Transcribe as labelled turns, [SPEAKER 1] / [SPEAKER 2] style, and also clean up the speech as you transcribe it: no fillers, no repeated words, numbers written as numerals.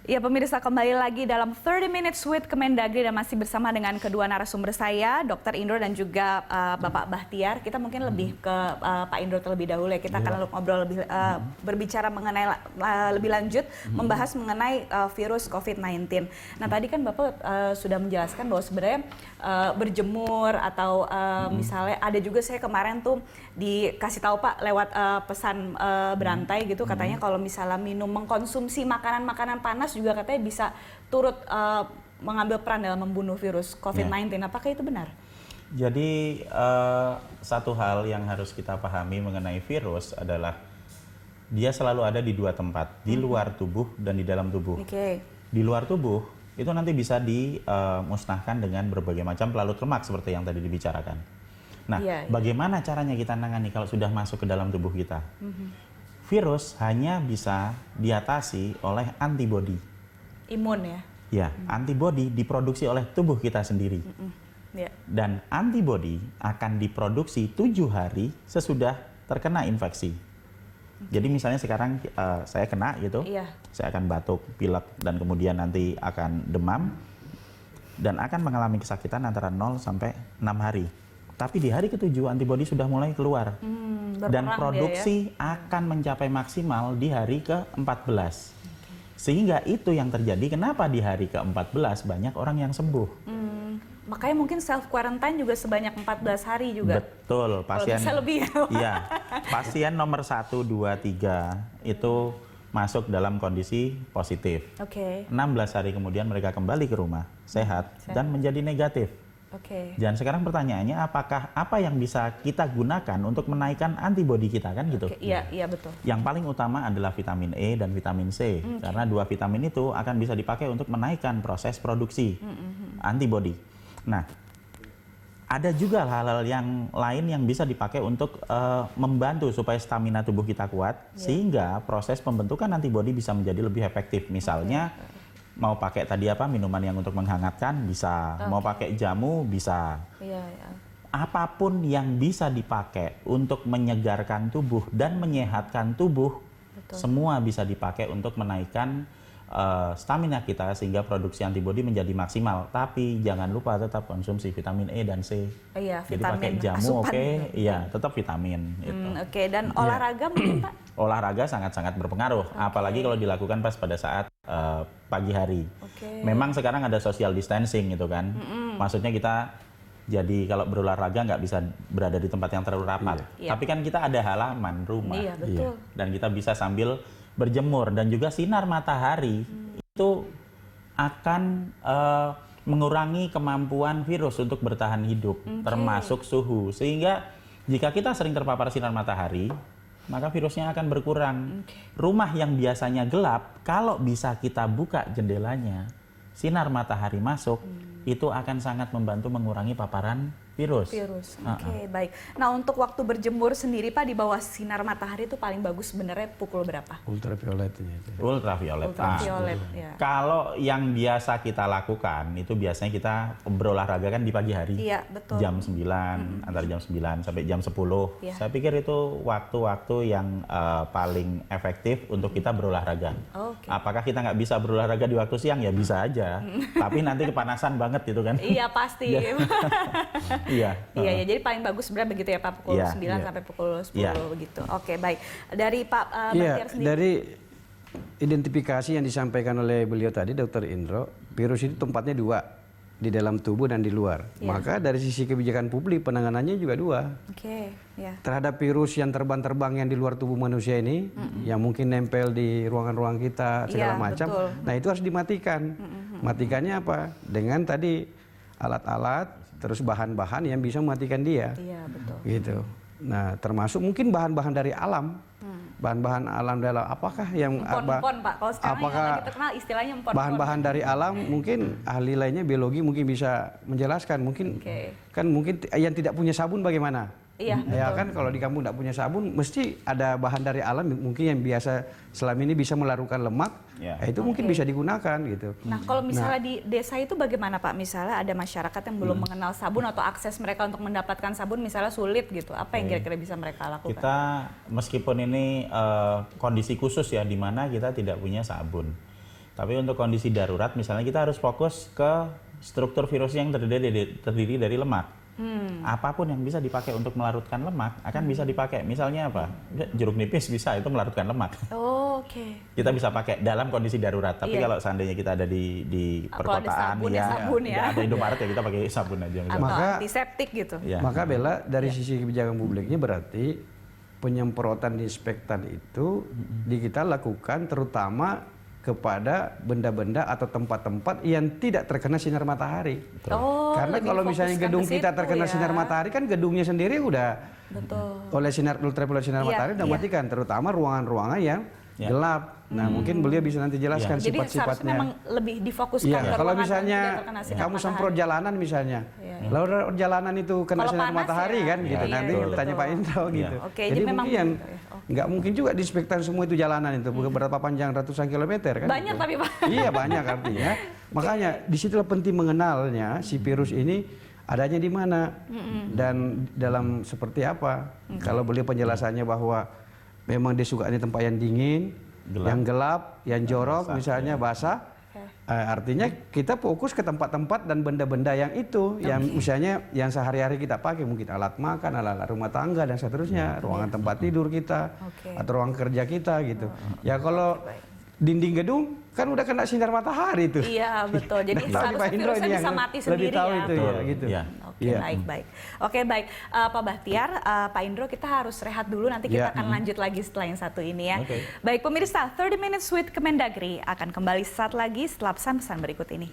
[SPEAKER 1] Ya pemirsa, kembali lagi dalam 30 Minutes with Kemendagri dan masih bersama dengan kedua narasumber saya, Dr. Indro dan juga Bapak Bahtiar. Kita mungkin lebih ke Pak Indro terlebih dahulu ya. Kita akan ngobrol lebih berbicara mengenai lebih lanjut membahas mengenai virus COVID-19. Nah tadi kan Bapak sudah menjelaskan bahwa sebenarnya berjemur atau misalnya ada juga saya kemarin tuh dikasih tahu Pak lewat pesan berantai gitu, katanya kalau misalnya mengkonsumsi makanan-makanan panas juga katanya bisa turut mengambil peran dalam membunuh virus COVID-19. Apakah itu benar?
[SPEAKER 2] Jadi satu hal yang harus kita pahami mengenai virus adalah dia selalu ada di dua tempat, di luar tubuh dan di dalam tubuh. Di luar tubuh itu nanti bisa dimusnahkan dengan berbagai macam pelarut lemak seperti yang tadi dibicarakan. Nah, bagaimana caranya kita nangani kalau sudah masuk ke dalam tubuh kita? Virus hanya bisa diatasi oleh antibodi.
[SPEAKER 1] Imun ya?
[SPEAKER 2] Ya, antibodi diproduksi oleh tubuh kita sendiri. Dan antibodi akan diproduksi 7 hari sesudah terkena infeksi. Jadi misalnya sekarang saya kena gitu, saya akan batuk, pilek, dan kemudian nanti akan demam. Dan akan mengalami kesakitan antara 0 sampai 6 hari. Tapi di hari ke-7 antibodi sudah mulai keluar. Dan produksi akan mencapai maksimal di hari ke-14. Sehingga itu yang terjadi, kenapa di hari ke-14 banyak orang yang sembuh.
[SPEAKER 1] Makanya mungkin self quarantine juga sebanyak 14 hari juga.
[SPEAKER 2] Betul, pasien.
[SPEAKER 1] Kalau bisa lebih ya.
[SPEAKER 2] Iya, pasien nomor 1, 2, 3 itu masuk dalam kondisi positif. 16 hari kemudian mereka kembali ke rumah sehat. Dan menjadi negatif. Dan sekarang pertanyaannya, apakah apa yang bisa kita gunakan untuk menaikkan antibodi kita, kan gitu?
[SPEAKER 1] Iya, betul.
[SPEAKER 2] Yang paling utama adalah vitamin E dan vitamin C, karena dua vitamin itu akan bisa dipakai untuk menaikkan proses produksi antibodi. Nah, ada juga hal-hal yang lain yang bisa dipakai untuk membantu supaya stamina tubuh kita kuat, sehingga proses pembentukan antibodi bisa menjadi lebih efektif. Misalnya, mau pakai tadi apa, minuman yang untuk menghangatkan bisa, mau pakai jamu bisa. Apapun yang bisa dipakai untuk menyegarkan tubuh dan menyehatkan tubuh, semua bisa dipakai untuk menaikkan stamina kita sehingga produksi antibodi menjadi maksimal. Tapi jangan lupa tetap konsumsi vitamin E dan C. Jadi pakai jamu tetap vitamin.
[SPEAKER 1] Dan olahraga mungkin Pak?
[SPEAKER 2] Olahraga sangat-sangat berpengaruh, apalagi kalau dilakukan pada saat pagi hari. Memang sekarang ada social distancing gitu kan, maksudnya kita jadi kalau berolahraga nggak bisa berada di tempat yang terlalu rapat. Tapi kan kita ada halaman rumah, dan kita bisa sambil berjemur, dan juga sinar matahari itu akan mengurangi kemampuan virus untuk bertahan hidup, termasuk suhu. Sehingga jika kita sering terpapar sinar matahari, maka virusnya akan berkurang. Rumah yang biasanya gelap, kalau bisa kita buka jendelanya, sinar matahari masuk, itu akan sangat membantu mengurangi paparan virus. Baik. Nah, untuk waktu berjemur sendiri Pak, di bawah sinar matahari itu paling bagus sebenarnya pukul berapa?
[SPEAKER 3] Ultraviolet.
[SPEAKER 2] Ultraviolet. Kalau yang biasa kita lakukan itu biasanya kita berolahraga kan di pagi hari. Jam 9, antara jam 9 sampai jam 10. Saya pikir itu waktu-waktu yang paling efektif untuk kita berolahraga. Apakah kita nggak bisa berolahraga di waktu siang? Ya bisa aja. Tapi nanti kepanasan banget gitu kan.
[SPEAKER 1] Iya pasti.
[SPEAKER 2] Iya,
[SPEAKER 1] jadi paling bagus sebenarnya begitu ya Pak, pukul 9 sampai pukul 10 begitu. Baik. Dari Pak Bahtiar sendiri.
[SPEAKER 3] Dari identifikasi yang disampaikan oleh beliau tadi, Dr. Indro, virus itu tempatnya 2, di dalam tubuh dan di luar. Maka dari sisi kebijakan publik penanganannya juga 2. Terhadap virus yang terbang-terbang yang di luar tubuh manusia ini, yang mungkin nempel di ruangan-ruangan kita segala macam, nah itu harus dimatikan. Matikannya apa? Dengan tadi alat-alat, terus bahan-bahan yang bisa mematikan dia. Gitu. Nah, termasuk mungkin bahan-bahan dari alam. Bahan-bahan alam dalam apakah yang
[SPEAKER 1] empon-empon Pak. Kalau sekarang yang lagi terkenal istilahnya empon-empon.
[SPEAKER 3] Bahan-bahan dari alam mungkin ahli lainnya biologi mungkin bisa menjelaskan. Mungkin kan mungkin yang tidak punya sabun bagaimana? Ya kan kalau di kampung tidak punya sabun, mesti ada bahan dari alam mungkin yang biasa selama ini bisa melarutkan lemak, itu mungkin bisa digunakan gitu.
[SPEAKER 1] Nah kalau misalnya di desa itu bagaimana Pak? Misalnya ada masyarakat yang belum mengenal sabun atau akses mereka untuk mendapatkan sabun misalnya sulit gitu, apa yang kira-kira bisa mereka lakukan?
[SPEAKER 2] Kita meskipun ini kondisi khusus ya, di mana kita tidak punya sabun. Tapi untuk kondisi darurat, misalnya kita harus fokus ke struktur virus yang terdiri dari lemak. Apapun yang bisa dipakai untuk melarutkan lemak akan bisa dipakai. Misalnya apa? Jeruk nipis bisa, itu melarutkan lemak.
[SPEAKER 1] Oke.
[SPEAKER 2] Kita bisa pakai dalam kondisi darurat. Tapi kalau seandainya kita ada di perkotaan,
[SPEAKER 1] sabun ya.
[SPEAKER 2] Ada Indomaret ya kita pakai sabun aja.
[SPEAKER 1] Atau
[SPEAKER 3] Maka
[SPEAKER 1] antiseptik gitu.
[SPEAKER 2] Ya.
[SPEAKER 3] Maka Bella dari sisi kebijakan publiknya berarti penyemprotan disinfektan itu kita lakukan terutama kepada benda-benda atau tempat-tempat yang tidak terkena sinar matahari. Karena kalau misalnya gedung kita terkena sinar matahari kan gedungnya sendiri udah oleh sinar ultraviolet sinar matahari udah matikan, terutama ruangan-ruangan yang gelap. Nah, mungkin beliau bisa nanti jelaskan sifat-sifatnya.
[SPEAKER 1] Jadi memang lebih difokuskan ke
[SPEAKER 3] kalau
[SPEAKER 1] ruangan
[SPEAKER 3] misalnya
[SPEAKER 1] yang tidak terkena sinar
[SPEAKER 3] kamu
[SPEAKER 1] matahari.
[SPEAKER 3] semprot jalanan misalnya, lalu jalanan itu kena
[SPEAKER 1] Kalau
[SPEAKER 3] sinar
[SPEAKER 1] panas
[SPEAKER 3] matahari
[SPEAKER 1] ya.
[SPEAKER 3] kan gitu.
[SPEAKER 1] Iya,
[SPEAKER 3] Nanti
[SPEAKER 1] betul.
[SPEAKER 3] tanya Pak Indro gitu.
[SPEAKER 1] Oke,
[SPEAKER 3] Jadi
[SPEAKER 1] memang
[SPEAKER 3] mungkin
[SPEAKER 1] begitu ya.
[SPEAKER 3] nggak mungkin juga disinfektan semua itu jalanan itu, berapa panjang ratusan kilometer kan?
[SPEAKER 1] Banyak
[SPEAKER 3] gitu.
[SPEAKER 1] tapi Pak.
[SPEAKER 3] Iya banyak artinya. Makanya disitulah penting mengenalnya si virus ini adanya di mana dan dalam seperti apa. Kalau beliau penjelasannya bahwa memang dia suka di tempat yang dingin, yang gelap, yang jorok,
[SPEAKER 2] basah,
[SPEAKER 3] misalnya basah. Artinya kita fokus ke tempat-tempat dan benda-benda yang itu, yang misalnya yang sehari-hari kita pakai, mungkin alat makan, alat rumah tangga dan seterusnya, ruangan tempat tidur kita atau ruang kerja kita gitu. Ya kalau dinding gedung kan udah kena sinar matahari tuh.
[SPEAKER 1] Iya betul. Jadi
[SPEAKER 3] Tapi
[SPEAKER 1] seharusnya
[SPEAKER 3] Pak Indro
[SPEAKER 1] virusnya
[SPEAKER 3] ini
[SPEAKER 1] bisa
[SPEAKER 3] yang
[SPEAKER 1] mati
[SPEAKER 3] lebih
[SPEAKER 1] sendiri
[SPEAKER 3] tahu
[SPEAKER 1] ya.
[SPEAKER 3] itu ya gitu.
[SPEAKER 2] Iya.
[SPEAKER 1] Oke, baik. Oke, baik. Pak Bahtiar, Pak Indro, kita harus rehat dulu. Nanti kita akan lanjut lagi setelah yang satu ini ya. Baik pemirsa, 30 Minutes with Kemendagri akan kembali saat lagi setelah pesan-pesan berikut ini.